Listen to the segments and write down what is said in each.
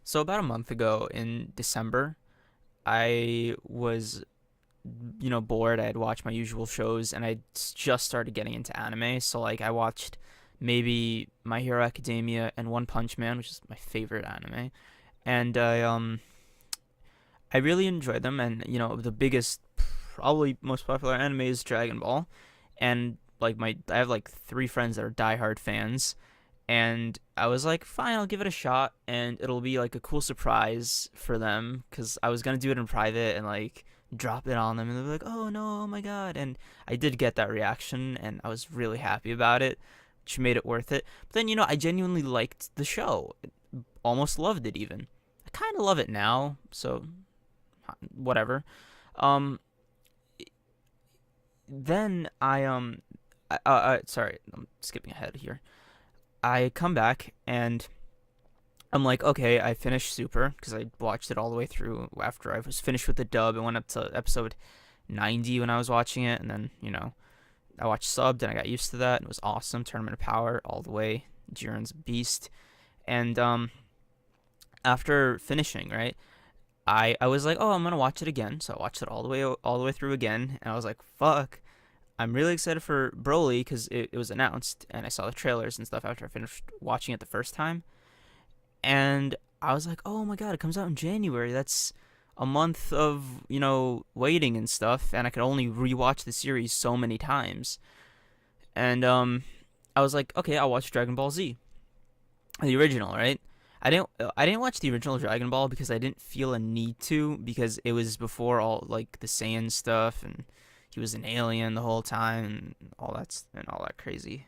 So about a month ago in December, I was, bored. I had watched my usual shows and I just started getting into anime. So like I watched maybe My Hero Academia and One Punch Man, which is my favorite anime. And I really enjoyed them, and the biggest, probably most popular anime is Dragon Ball. And like I have like three friends that are diehard fans, and I was like, fine, I'll give it a shot, and it'll be like a cool surprise for them because I was gonna do it in private and like drop it on them, and they'll be like, oh no, oh my god, and I did get that reaction, and I was really happy about it, which made it worth it. But then I genuinely liked the show, almost loved it even. I kind of love it now, so whatever. Um, then sorry, I'm skipping ahead here. I come back and I'm like, okay, I finished Super because I watched it all the way through after I was finished with the dub. I went up to episode 90 when I was watching it, and then, I watched subbed and I got used to that, and it was awesome. Tournament of Power all the way. Jiren's a beast. And after finishing, right, I was like, oh, I'm gonna watch it again. So I watched it all the way through again, and I was like, fuck, I'm really excited for Broly because it was announced, and I saw the trailers and stuff after I finished watching it the first time, and I was like, oh my god, it comes out in January. That's a month of waiting and stuff, and I could only rewatch the series so many times, and I was like, okay, I'll watch Dragon Ball Z, the original, right? I didn't watch the original Dragon Ball because I didn't feel a need to, because it was before all like the Saiyan stuff, and he was an alien the whole time, and all that crazy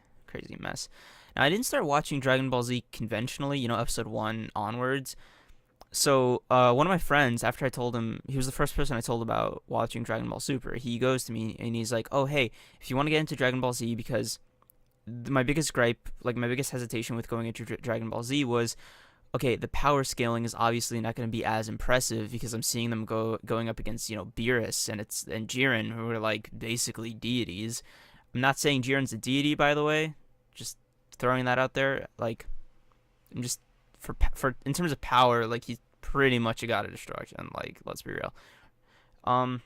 mess. Now I didn't start watching Dragon Ball Z conventionally, episode 1 onwards. So one of my friends, after I told him, he was the first person I told about watching Dragon Ball Super. He goes to me and he's like, "Oh hey, if you want to get into Dragon Ball Z, because my biggest gripe, like my biggest hesitation with going into Dragon Ball Z was, okay, the power scaling is obviously not going to be as impressive because I'm seeing them going up against Beerus and Jiren, who are like basically deities. I'm not saying Jiren's a deity, by the way, just throwing that out there. Like, I'm just for in terms of power, like he's pretty much a god of destruction. Like, let's be real. Um.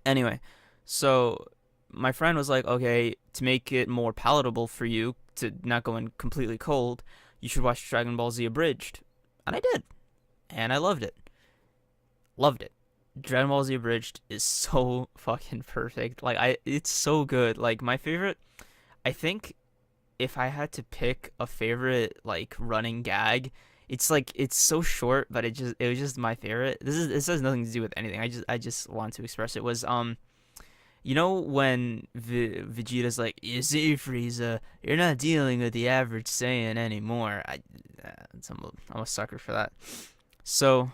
Anyway, so my friend was like, okay, to make it more palatable for you to not go in completely cold, you should watch Dragon Ball Z Abridged. And I did. And I loved it. Loved it. Dragon Ball Z Abridged is so fucking perfect. It's so good. Like, my favorite, I think if I had to pick a favorite, like, running gag, it's like, it's so short, but it was just my favorite. This has nothing to do with anything. I just want to express it. Was, when Vegeta's like, "You see, Frieza, you're not dealing with the average Saiyan anymore." I'm a sucker for that. So,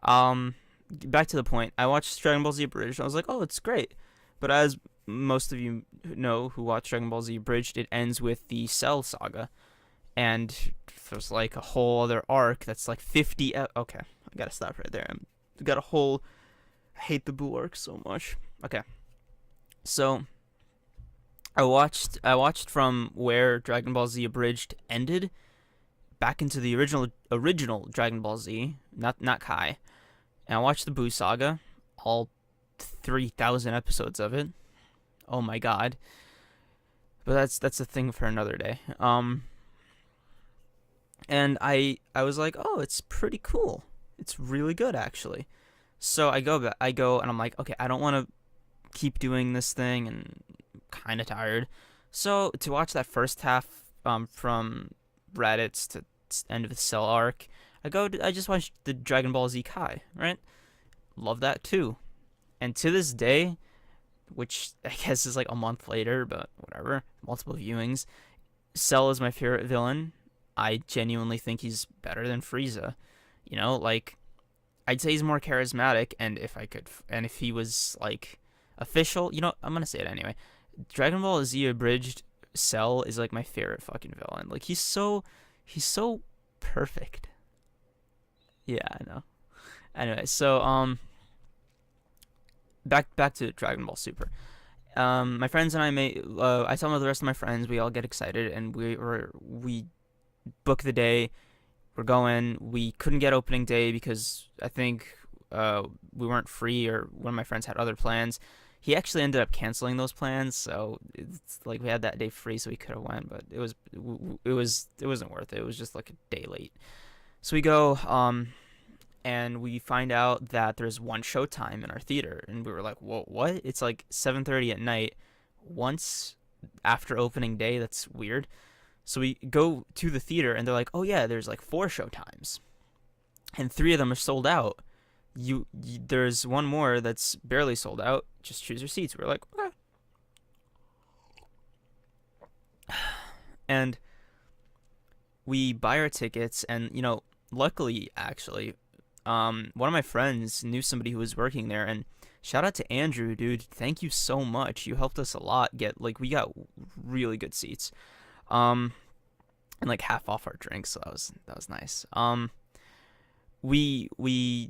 um, back to the point. I watched Dragon Ball Z Abridged. I was like, "Oh, it's great," but as most of you know who watch Dragon Ball Z Abridged, it ends with the Cell Saga, and there's like a whole other arc that's like 50. Okay, I gotta stop right there. I got a whole. I hate the Buu arc so much. Okay. So I watched from where Dragon Ball Z Abridged ended back into the original Dragon Ball Z, not Kai. And I watched the Buu saga, all 3,000 episodes of it. Oh my god. But that's a thing for another day. And I was like, "Oh, it's pretty cool. It's really good actually." So I go and I'm like, "Okay, I don't want to keep doing this thing, and kind of tired." So to watch that first half from Raditz to end of the Cell arc, I just watched the Dragon Ball Z Kai, right? Love that too. And to this day, which I guess is like a month later, but whatever, multiple viewings, Cell is my favorite villain. I genuinely think he's better than Frieza. Like, I'd say he's more charismatic, and if he was like official, I'm gonna say it anyway. Dragon Ball Z Abridged Cell is like my favorite fucking villain. Like, he's so perfect. Yeah, I know. Anyway, so back to Dragon Ball Super. My friends and I tell the rest of my friends, we all get excited, and we book the day. we're going. We couldn't get opening day because I think we weren't free, or one of my friends had other plans. He actually ended up canceling those plans, so it's like we had that day free, so we could have went, but it wasn't worth it. It was just like a day late. So we go, and we find out that there's one show time in our theater, and we were like, "Whoa, what?" It's like 7:30 at night, once after opening day. That's weird. So we go to the theater, and they're like, "Oh yeah, there's like four show times, and three of them are sold out. There's one more that's barely sold out. Just choose your seats." We're like, "Okay." And we buy our tickets, and luckily, actually, one of my friends knew somebody who was working there, and shout out to Andrew, dude. Thank you so much. You helped us a lot. We got really good seats. Um, and like half off our drinks, so that was nice. We we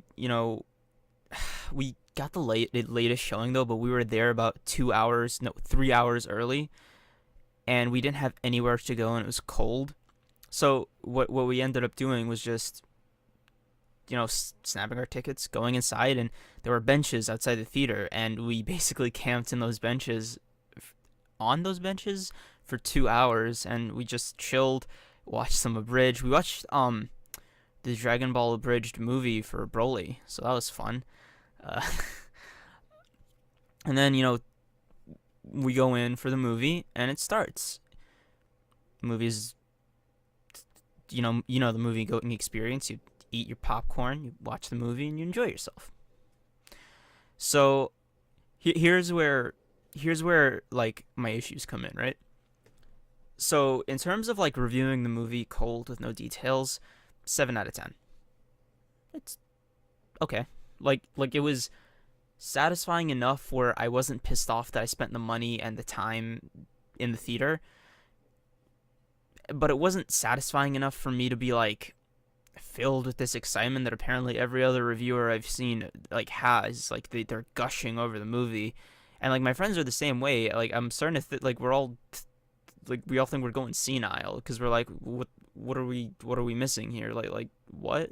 got the latest showing though, but we were there about 2 hours, no, 3 hours early, and we didn't have anywhere to go, and it was cold. So what we ended up doing was just snapping our tickets, going inside, and there were benches outside the theater, and we basically camped in those benches, on those benches for 2 hours, and we just chilled, watched some abridged. We watched the Dragon Ball abridged movie for Broly, so that was fun. Uh, and then we go in for the movie, and it starts. Movies, the movie going experience. You eat your popcorn, you watch the movie, and you enjoy yourself. So here's where like my issues come in, right? So in terms of like reviewing the movie cold with no details, 7 out of 10. It's okay. Like it was satisfying enough where I wasn't pissed off that I spent the money and the time in the theater, but it wasn't satisfying enough for me to be like filled with this excitement that apparently every other reviewer I've seen like has. Like they're gushing over the movie, and like my friends are the same way. Like I'm starting to like we're all like we all think we're going senile because we're like what are we missing here? Like what?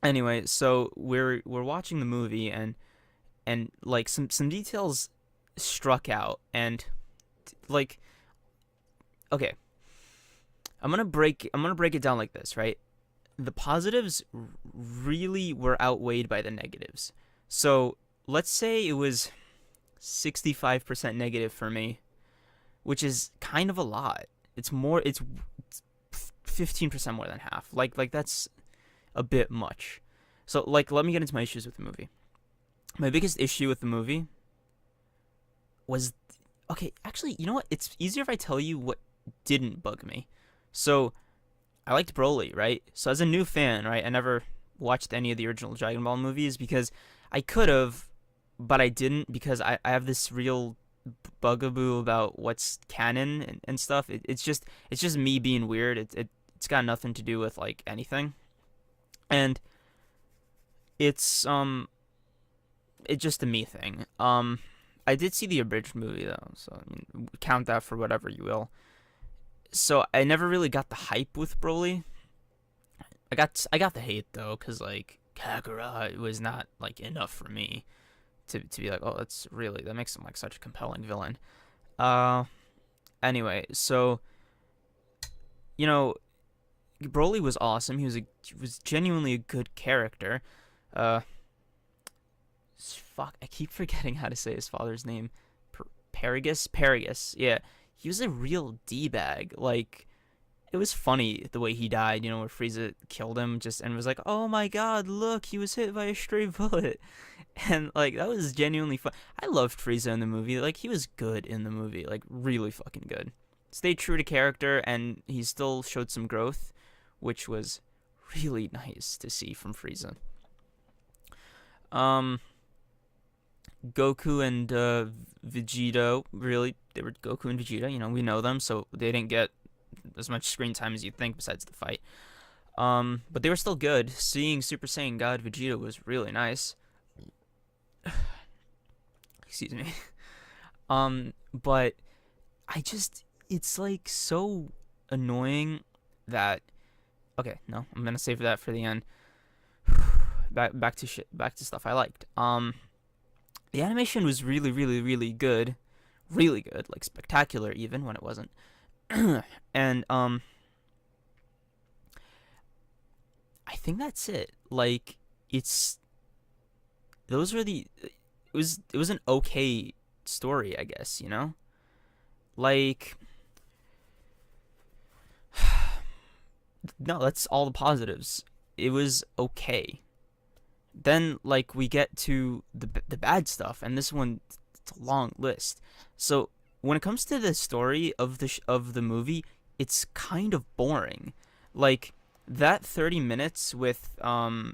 Anyway, so we're watching the movie, and like some details struck out, and like okay, I'm gonna break it down like this, right? The positives really were outweighed by the negatives. So let's say it was 65% negative for me, which is kind of a lot. It's 15% more than half. Like that's a bit much. So like let me get into my issues with the movie. My biggest issue with the movie was okay, actually, you know what? It's easier if I tell you what didn't bug me. So I liked Broly, right? So as a new fan, right, I never watched any of the original Dragon Ball movies because I could have, but I didn't because I have this real bugaboo about what's canon and stuff. It's just me being weird. It's got nothing to do with like anything, and it's just a me thing. I did see the abridged movie though, so I mean, count that for whatever you will. So I never really got the hype with Broly. I got the hate though, cause like Kakarot was not like enough for me to be like, oh, that makes him like such a compelling villain. Uh, anyway, so you know, Broly was awesome. He was genuinely a good character. Uh, fuck, I keep forgetting how to say his father's name. Paragus. Yeah, he was a real d bag. Like it was funny the way he died. Where Frieza killed him, just and was like, "Oh my God, look, he was hit by a stray bullet," and like that was genuinely fun. I loved Frieza in the movie. Like he was good in the movie. Like really fucking good. Stayed true to character, and he still showed some growth, which was really nice to see from Frieza. Um, Goku and Vegeta, really, they were Goku and Vegeta. We know them, so they didn't get as much screen time as you'd think besides the fight. But they were still good. Seeing Super Saiyan God Vegeta was really nice. Excuse me. But it's like so annoying that Okay, no, I'm gonna save that for the end. Back to stuff I liked. The animation was really, really, really good, like spectacular even when it wasn't. And I think that's it. Like, it's those were the it was an okay story, I guess. Like, no, that's all the positives. It was okay. Then like we get to the bad stuff, and this one, it's a long list. So when it comes to the story of the movie, it's kind of boring. Like that 30 minutes with Planet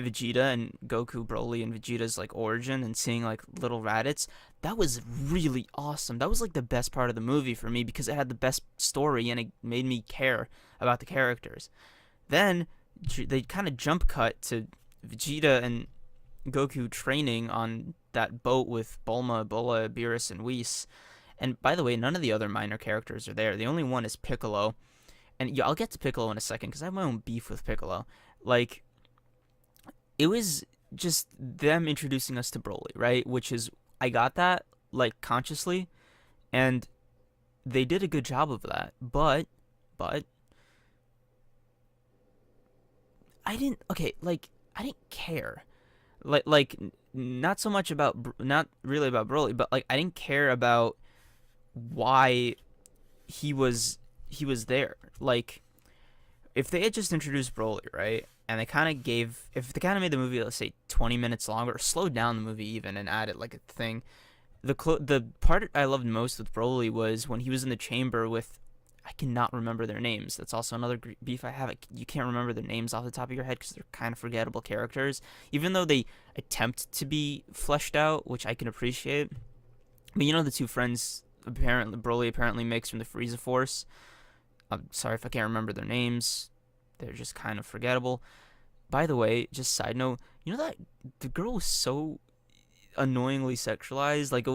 Vegeta and Goku, Broly, and Vegeta's like origin, and seeing like little Raditz, that was really awesome. That was like the best part of the movie for me because it had the best story and it made me care about the characters. Then they kind of jump cut to Vegeta and Goku training on that boat with Bulma, Bola, Beerus, and Whis. And by the way, none of the other minor characters are there. The only one is Piccolo. And yeah, I'll get to Piccolo in a second because I have my own beef with Piccolo. Like, it was just them introducing us to Broly, right? Which is, I got that, like, consciously. And they did a good job of that. But, I didn't, okay, like, I didn't care. Like not so much about not really about Broly, but like I didn't care about why he was he was there. Like if they had just introduced Broly, right? And they kind of gave if they kind of made the movie, let's say 20 minutes longer, or slowed down the movie even and added like a thing. The part I loved most with Broly was when he was in the chamber with, I cannot remember their names. That's also another beef I have. You can't remember their names off the top of your head because they're kind of forgettable characters, even though they attempt to be fleshed out, which I can appreciate. But the two friends apparently Broly apparently makes from the Frieza Force. I'm sorry if I can't remember their names. They're just kind of forgettable. By the way, just side note, that the girl was so annoyingly sexualized. Like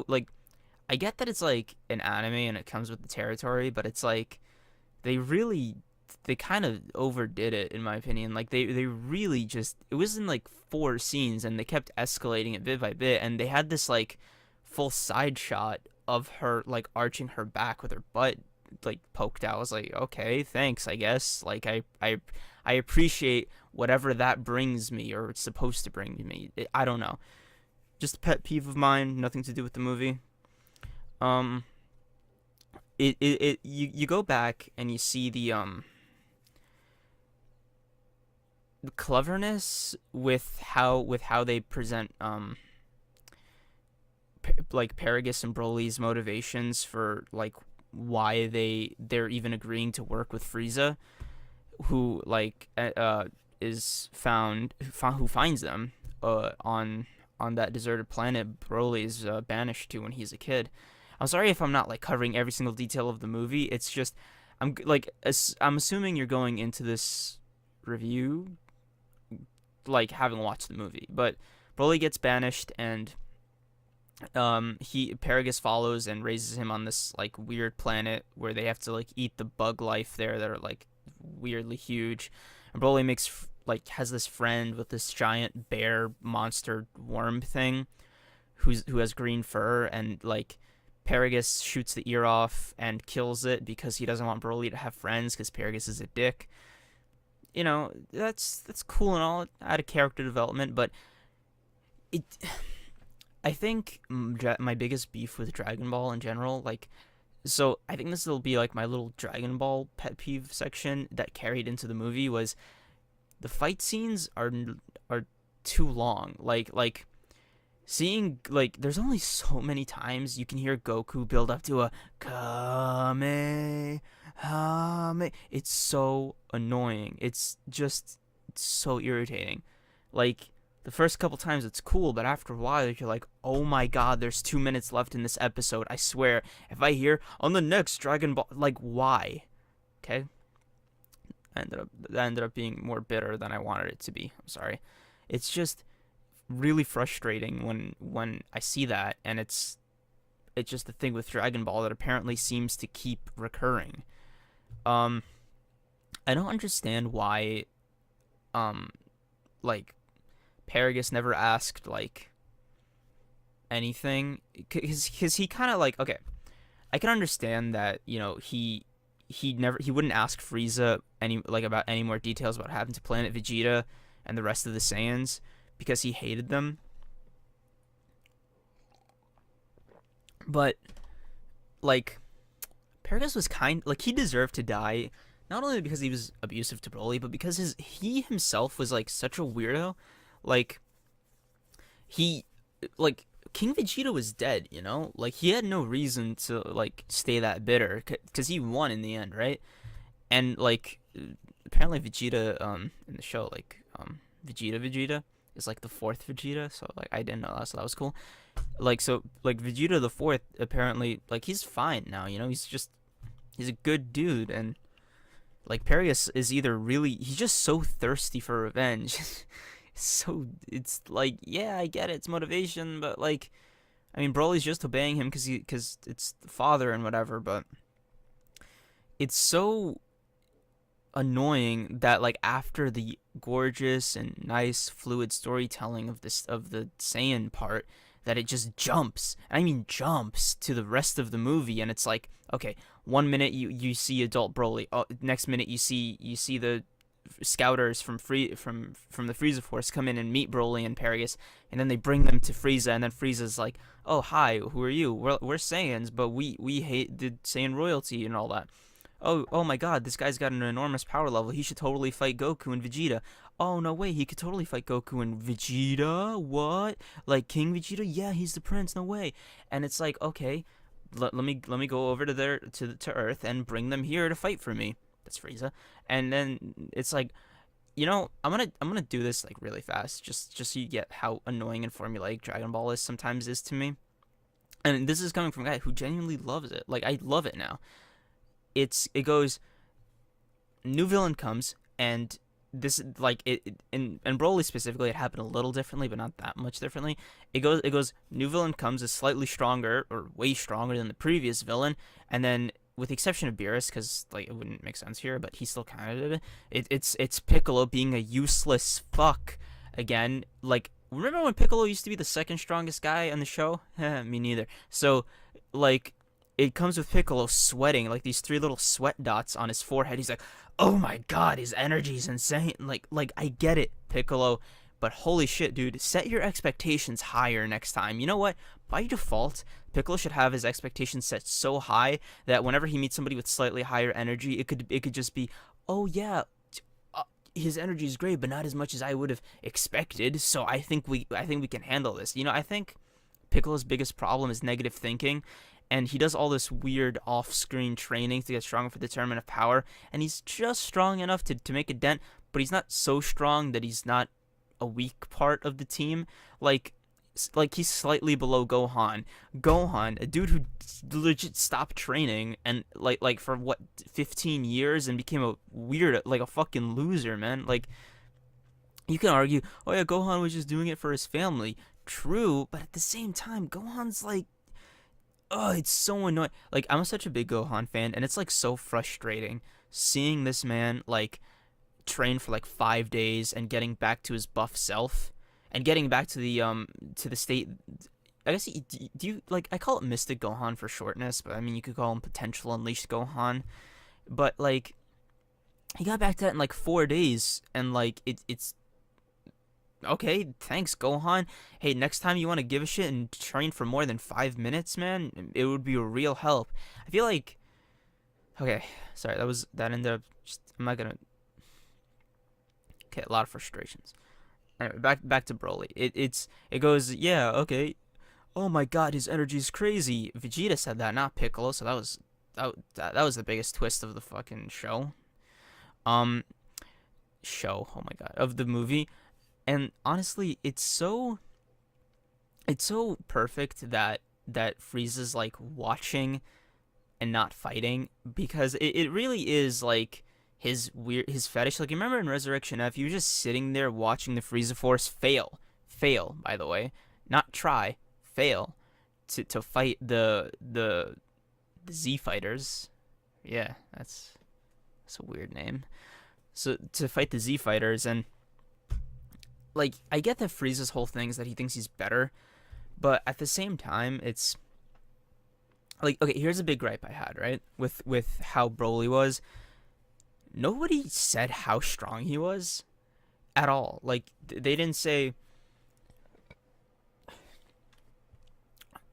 I get that it's like an anime and it comes with the territory, but it's like they really they kind of overdid it in my opinion. Like they really just it was in like four scenes and they kept escalating it bit by bit and they had this like full side shot of her like arching her back with her butt like poked out. I was like, okay, thanks, I guess. Like I appreciate whatever that brings me or it's supposed to bring me. I don't know. Just a pet peeve of mine, nothing to do with the movie. Um you go back and you see the cleverness with how they present like Paragus and Broly's motivations for like why they're even agreeing to work with Frieza, who like is who finds them on that deserted planet Broly is banished to when he's a kid. I'm sorry if I'm not like covering every single detail of the movie. It's just I'm assuming you're going into this review like having watched the movie, but Broly gets banished and he Paragus follows and raises him on this like weird planet where they have to like eat the bug life there that are like weirdly huge. And Broly has this friend with this giant bear monster worm thing who has green fur and like Paragus shoots the ear off and kills it because he doesn't want Broly to have friends because Paragus is a dick. That's cool and all, out of character development, but it. I think my biggest beef with Dragon Ball in general, like, so I think this will be like my little Dragon Ball pet peeve section that carried into the movie was the fight scenes are too long. Like seeing like there's only so many times you can hear Goku build up to a Kame. It's so annoying. It's so irritating. Like the first couple times it's cool, but after a while you're like, oh my god, there's 2 minutes left in this episode. I swear, if I hear on the next Dragon Ball, like why? Okay, that ended up being more bitter than I wanted it to be. I'm sorry. It's just really frustrating when I see that, and it's just the thing with Dragon Ball that apparently seems to keep recurring. Um, I don't understand why um like Paragus never asked like anything, because he kind of like, okay, I can understand that, he wouldn't ask Frieza any like about any more details about what happened to Planet Vegeta and the rest of the Saiyans because he hated them. But like Paragus was kind like he deserved to die, not only because he was abusive to Broly, but because he himself was like such a weirdo. Like he like King Vegeta was dead, Like he had no reason to like stay that bitter because he won in the end, right? And like apparently Vegeta in the show Vegeta is like the fourth Vegeta, so like I didn't know that, so that was cool. Like so like Vegeta the fourth apparently like he's fine now, he's a good dude. And like Perius is either really he's just so thirsty for revenge. So it's like, yeah, I get it, it's motivation, but like I mean Broly's just obeying him because it's the father and whatever, but it's so annoying that like after the gorgeous and nice fluid storytelling of the Saiyan part, that it just jumps. I mean jumps to the rest of the movie, and it's like, okay, 1 minute you see adult Broly, next minute you see the scouters from the Frieza Force come in and meet Broly and Paragus, and then they bring them to Frieza, and then Frieza's like, "Oh, hi, who are you? We're Saiyans, but we hate the Saiyan royalty and all that. Oh my God, this guy's got an enormous power level. He should totally fight Goku and Vegeta. Oh no way, he could totally fight Goku and Vegeta. What? Like King Vegeta? Yeah, he's the prince. No way." And it's like, okay, let me go over to to Earth and bring them here to fight for me. That's Frieza. And then it's like, I'm gonna do this like really fast, just so you get how annoying and formulaic Dragon Ball is sometimes is to me. And this is coming from a guy who genuinely loves it. Like I love it now. It goes, new villain comes, and this like in Broly specifically, it happened a little differently, but not that much differently. It goes, new villain comes, is slightly stronger or way stronger than the previous villain, and then with the exception of Beerus, because like it wouldn't make sense here, but he still kind of did it. It's Piccolo being a useless fuck again. Like remember when Piccolo used to be the second strongest guy on the show? Me neither. So like it comes with Piccolo sweating, like these three little sweat dots on his forehead. He's like, "Oh my God, his energy's insane." Like I get it, Piccolo, but holy shit, dude, set your expectations higher next time. You know what? By default, Piccolo should have his expectations set so high that whenever he meets somebody with slightly higher energy, it could just be, "Oh yeah, his energy is great, but not as much as I would have expected. So I think we can handle this." I think Piccolo's biggest problem is negative thinking, and he does all this weird off-screen training to get stronger for the tournament of power, and he's just strong enough to make a dent, but he's not so strong that he's not a weak part of the team. Like he's slightly below Gohan. Gohan, a dude who legit stopped training and like for what 15 years and became a weird like a fucking loser, man. Like you can argue, oh yeah, Gohan was just doing it for his family. True, but at the same time, Gohan's like, oh, it's so annoying. Like I'm such a big Gohan fan, and it's like so frustrating seeing this man like train for like 5 days and getting back to his buff self and getting back to the state. I guess do you like, I call it Mystic Gohan for shortness, but I mean you could call him Potential Unleashed Gohan. But like he got back to that in like 4 days, and like it's okay, thanks Gohan. Hey, next time you want to give a shit and train for more than 5 minutes, man, it would be a real help. I feel like, okay, sorry, that ended up just, I'm not gonna, okay, a lot of frustrations. Anyway, back to Broly. It goes, yeah, okay. Oh my God, his energy is crazy. Vegeta said that, not Piccolo. So that was the biggest twist of the fucking show. Um, oh my God, of the movie. And honestly, it's so perfect that Frieza's like watching and not fighting, because it really is like his fetish. Like you remember in Resurrection F, he was just sitting there watching the Frieza Force fail, by the way, not try, fail to fight the Z fighters. Yeah, that's a weird name. so to fight the Z fighters. And like I get that Frieza's whole thing is that he thinks he's better, but at the same time, it's like, okay, here's a big gripe I had, right, with how Broly was. Nobody said how strong he was at all. Like they didn't say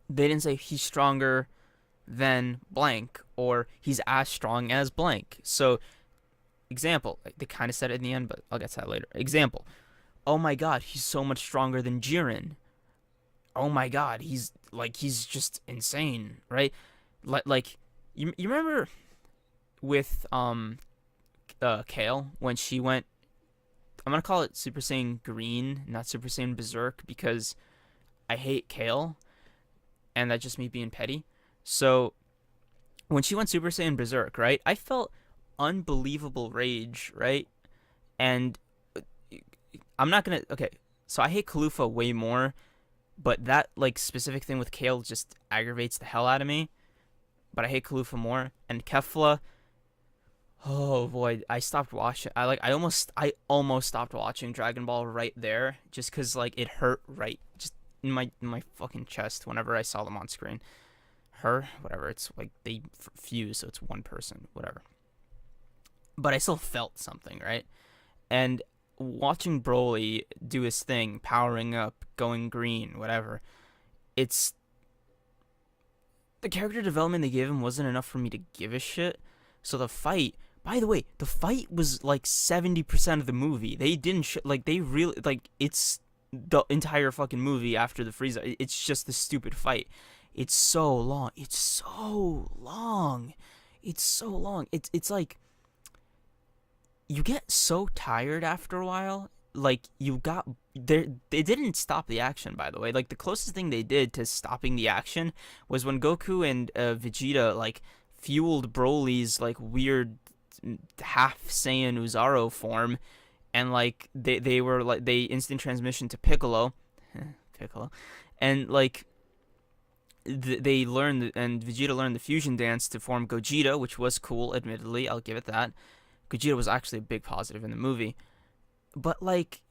he's stronger than blank or he's as strong as blank. So example, like, they kind of said it in the end, but I'll get to that later. Example: oh my god, he's so much stronger than Jiren. Oh my god, he's just insane, right? Like you remember with Kale when she went, I'm gonna call it Super Saiyan Green, not Super Saiyan Berserk, because I hate Kale, and that's just me being petty. So when she went Super Saiyan Berserk, right, I felt unbelievable rage, right? And I'm not gonna, okay. So I hate Kalufa way more, but that like specific thing with Kale just aggravates the hell out of me. But I hate Kalufa more. And Kefla, oh boy, I stopped watching. I almost stopped watching Dragon Ball right there, just cause like it hurt right, just in my fucking chest whenever I saw them on screen. Her, whatever. It's like they fuse, so it's one person, whatever. But I still felt something, right? And watching Broly do his thing, powering up, going green, whatever. It's the character development they gave him wasn't enough for me to give a shit. So the fight, by the way, the fight was like 70% of the movie. They didn't like they really like it's the entire fucking movie after the Frieza. It's just the stupid fight. It's so long. It's so long. It's so long. It's like you get so tired after a while. Like you got there, they didn't stop the action. By the way, like the closest thing they did to stopping the action was when Goku and Vegeta like fueled Broly's like weird half Saiyan Uzaro form, and like they were like they instant transmission to Piccolo, Piccolo, and like they learned and Vegeta learned the fusion dance to form Gogeta, which was cool. Admittedly, I'll give it that. Gogeta was actually a big positive in the movie. But like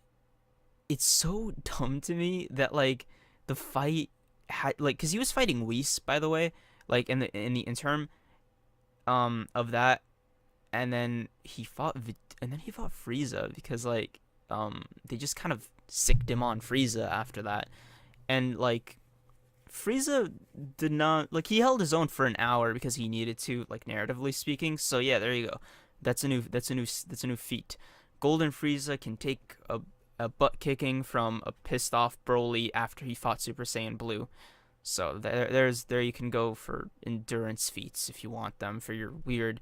it's so dumb to me that like the fight had like cuz he was fighting Whis, by the way, like in the interim of that, and then he fought Frieza because like they just kind of sicked him on Frieza after that. And like Frieza did not like he held his own for an hour because he needed to, like narratively speaking. So yeah, there you go. That's a new feat. Golden Frieza can take a butt kicking from a pissed off Broly after he fought Super Saiyan Blue. So there you can go for endurance feats if you want them for your weird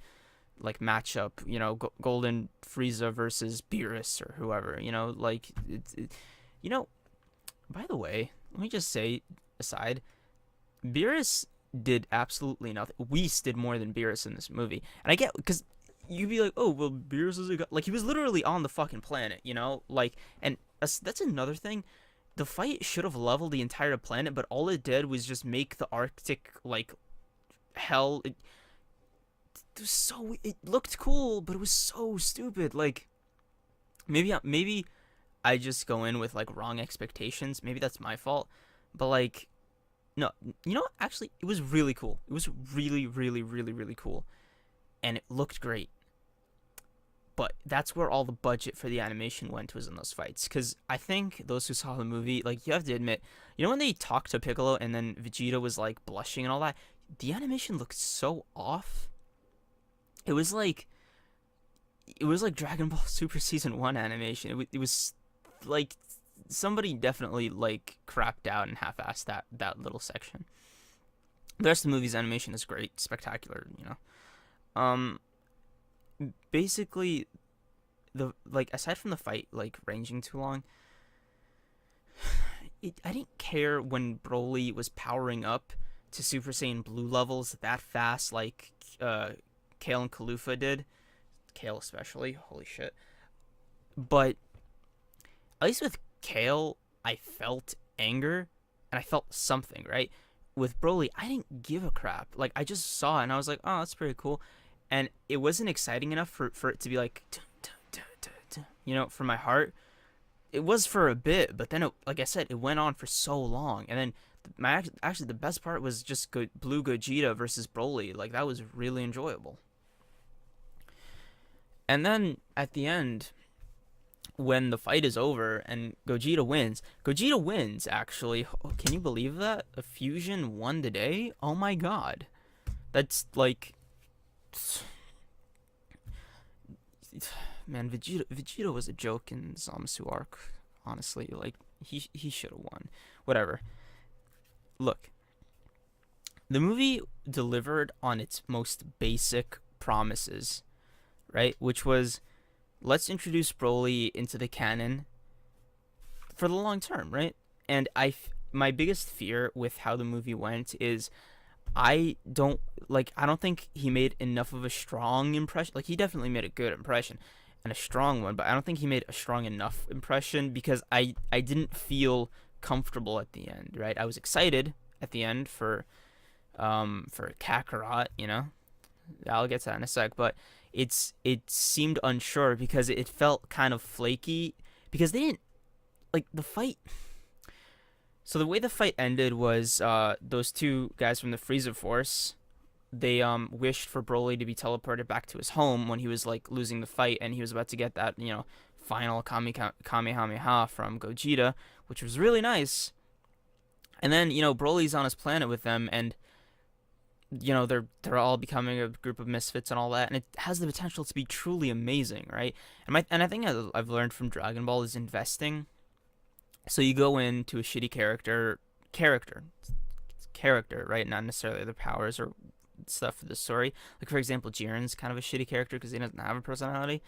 like matchup. Golden Frieza versus Beerus or whoever. Like you know. By the way, let me just say aside, Beerus did absolutely nothing. Whis did more than Beerus in this movie, and I get because you'd be like, oh well, Beerus is a guy. Like he was literally on the fucking planet, like, and that's another thing. The fight should have leveled the entire planet, but all it did was just make the Arctic like hell. It looked cool, but it was so stupid. Like maybe I just go in with like wrong expectations. Maybe that's my fault. But like no, actually it was really cool. It was really really really really cool. And it looked great. But that's where all the budget for the animation went, was in those fights. Cuz I think those who saw the movie, like you have to admit, when they talked to Piccolo and then Vegeta was like blushing and all that, the animation looked so off. It was like Dragon Ball Super Season 1 animation. It was like somebody definitely like crapped out and half-assed that little section. The rest of the movie's animation is great, spectacular. Basically, aside from the fight like ranging too long, I didn't care when Broly was powering up to Super Saiyan Blue levels that fast, like Kale and Kalufa did. Kale especially, holy shit. But at least with Kale, I felt anger and I felt something, right? With Broly, I didn't give a crap. Like I just saw it and I was like, oh, that's pretty cool. And it wasn't exciting enough for it to be like, dun, dun, dun, for my heart, it was for a bit, but then like I said, it went on for so long, and then actually the best part was just Blue Gogeta versus Broly. Like that was really enjoyable. And then at the end, when the fight is over and Gogeta wins actually. Oh, can you believe that? A fusion won today? Oh my god. That's like, man, Vegeta was a joke in Zamasu arc. Honestly, like he should have won. Whatever. Look, the movie delivered on its most basic promises, right? Which was, let's introduce Broly into the canon for the long term, right? And my biggest fear with how the movie went is I don't think he made enough of a strong impression. Like he definitely made a good impression and a strong one, but I don't think he made a strong enough impression because I didn't feel comfortable at the end, right? I was excited at the end for Kakarot, I'll get to that in a sec, but it seemed unsure because it felt kind of flaky because they didn't like the fight. So the way the fight ended was those two guys from the Frieza Force. They wished for Broly to be teleported back to his home when he was like losing the fight and he was about to get that final Kamehameha from Gogeta, which was really nice. And then Broly's on his planet with them, and they're all becoming a group of misfits and all that, and it has the potential to be truly amazing, right? And I think I've learned from Dragon Ball is investing. So you go into a shitty character, right? Not necessarily their powers or stuff for the story. Like for example, Jiren's kind of a shitty character because he doesn't have a personality.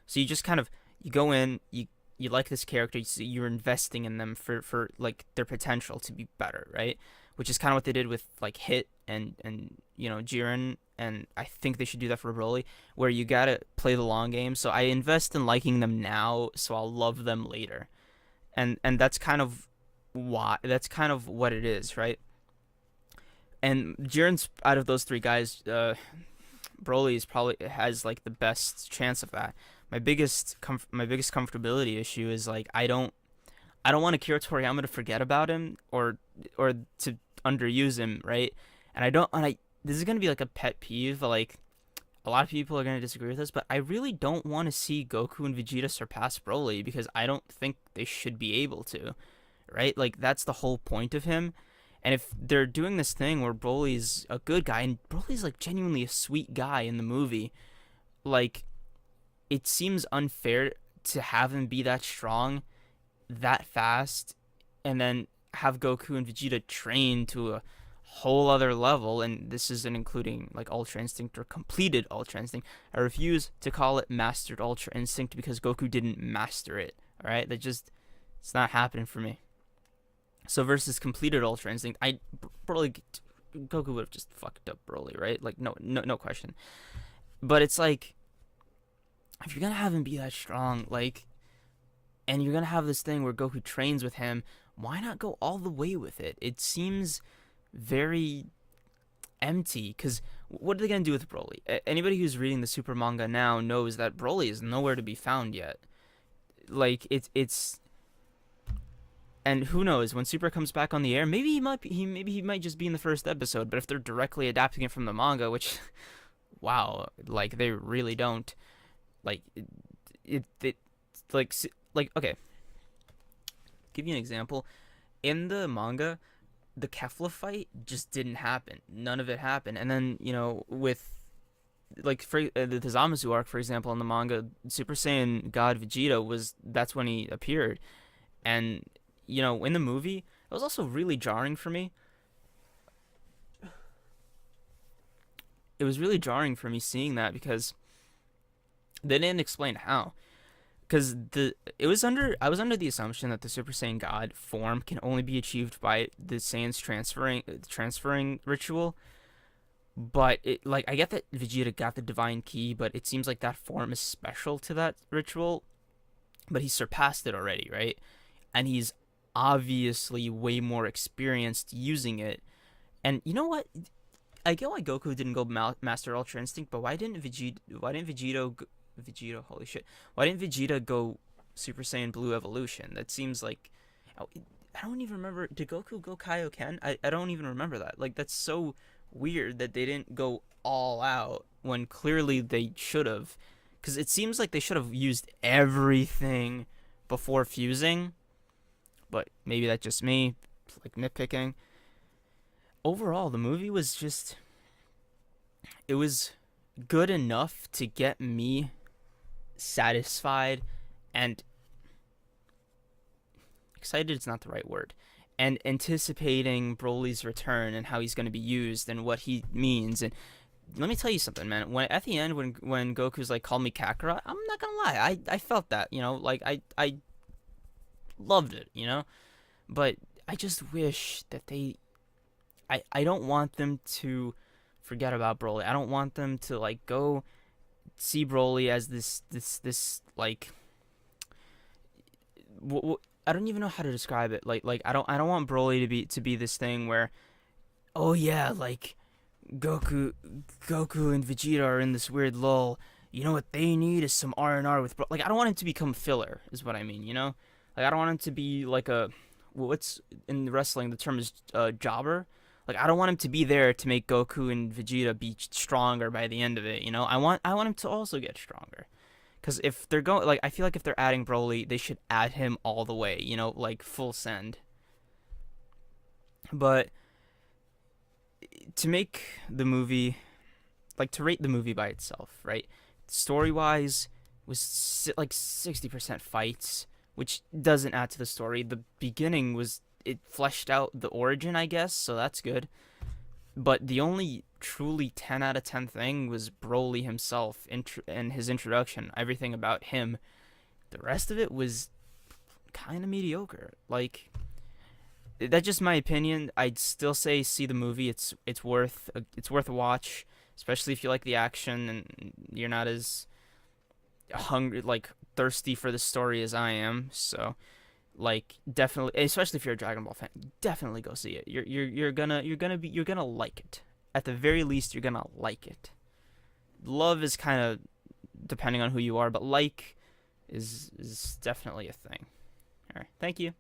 So you just kind of you go in, you like this character, so you're investing in them for like their potential to be better, right? Which is kind of what they did with like Hit and Jiren, and I think they should do that for Broly, where you gotta play the long game. So I invest in liking them now, so I'll love them later, and that's kind of what it is, right? And Jiren's out of those three guys, Broly is probably has like the best chance of that. My biggest comfortability issue is like I don't want Akira Toriyama to forget about him or to underuse him, right? And I don't and I this is gonna be like a pet peeve. Like a lot of people are gonna disagree with this, but I really don't want to see Goku and Vegeta surpass Broly because I don't think they should be able to, right? Like that's the whole point of him. And if they're doing this thing where Broly's a good guy and Broly's like genuinely a sweet guy in the movie, like it seems unfair to have him be that strong, that fast, and then have Goku and Vegeta train to a whole other level. And this isn't including like Ultra Instinct or completed Ultra Instinct. I refuse to call it mastered Ultra Instinct because Goku didn't master it. All right, it's not happening for me. So versus completed Ultra Instinct, Broly Goku would have just fucked up Broly, right? Like no question. But it's like if you're gonna have him be that strong, like, and you're gonna have this thing where Goku trains with him, why not go all the way with it? It seems very empty. Because what are they gonna do with Broly? Anybody who's reading the Super manga now knows that Broly is nowhere to be found yet. Like it's and who knows when Super comes back on the air? Maybe maybe he might just be in the first episode. But if they're directly adapting it from the manga, which wow, like they really don't, like it like okay, give you an example. In the manga, the Kefla fight just didn't happen. None of it happened. And then with like for the Zamasu arc, for example, in the manga, Super Saiyan God Vegeta that's when he appeared, and in the movie, it was also really jarring for me. It was really jarring for me seeing that because they didn't explain how. Because I was under the assumption that the Super Saiyan God form can only be achieved by the Saiyans transferring ritual. But I get that Vegeta got the divine key, but it seems like that form is special to that ritual. But he surpassed it already, right? And he's obviously way more experienced using it. And you know what? I get why Goku didn't go master Ultra Instinct, but why didn't Vegeta Vegeta, holy shit. Why didn't Vegeta go Super Saiyan Blue Evolution? That seems like I don't even remember. Did Goku go Kaioken? I don't even remember that. Like, that's so weird that they didn't go all out when clearly they should have. Because it seems like they should have used everything before fusing. But maybe that's just me, like nitpicking. Overall, the movie was just. It was good enough to get me satisfied and excited is not the right word, and anticipating Broly's return and how he's going to be used and what he means. And let me tell you something, man. When at the end, when Goku's like, "Call me Kakarot," I'm not gonna lie, I felt that, like I loved it, But I just wish that I don't want them to forget about Broly. I don't want them to like go see Broly as this like I don't even know how to describe it. Like I don't want Broly to be this thing where, oh yeah, like Goku Goku and Vegeta are in this weird lull. You know what they need is some R&R with Like, I don't want him to become filler is what I mean, Like, I don't want him to be like a what's in wrestling the term is jobber. Like, I don't want him to be there to make Goku and Vegeta be stronger by the end of it, I want him to also get stronger. Because if they're going, like, I feel like if they're adding Broly, they should add him all the way, like full send. But to make the movie, like, to rate the movie by itself, right? Story wise, was like 60% fights, which doesn't add to the story. The beginning was, it fleshed out the origin, I guess, so that's good. But the only truly 10 out of 10 thing was Broly himself and his introduction, everything about him. The rest of it was kind of mediocre. Like, that's just my opinion. I'd still say see the movie. It's worth a watch, especially if you like the action and you're not as hungry, like thirsty for the story as I am. So, like, definitely, especially if you're a Dragon Ball fan, definitely go see it. You're gonna like it. At the very least, you're gonna like it. Love is kind of depending on who you are, but like is definitely a thing. All right, thank you.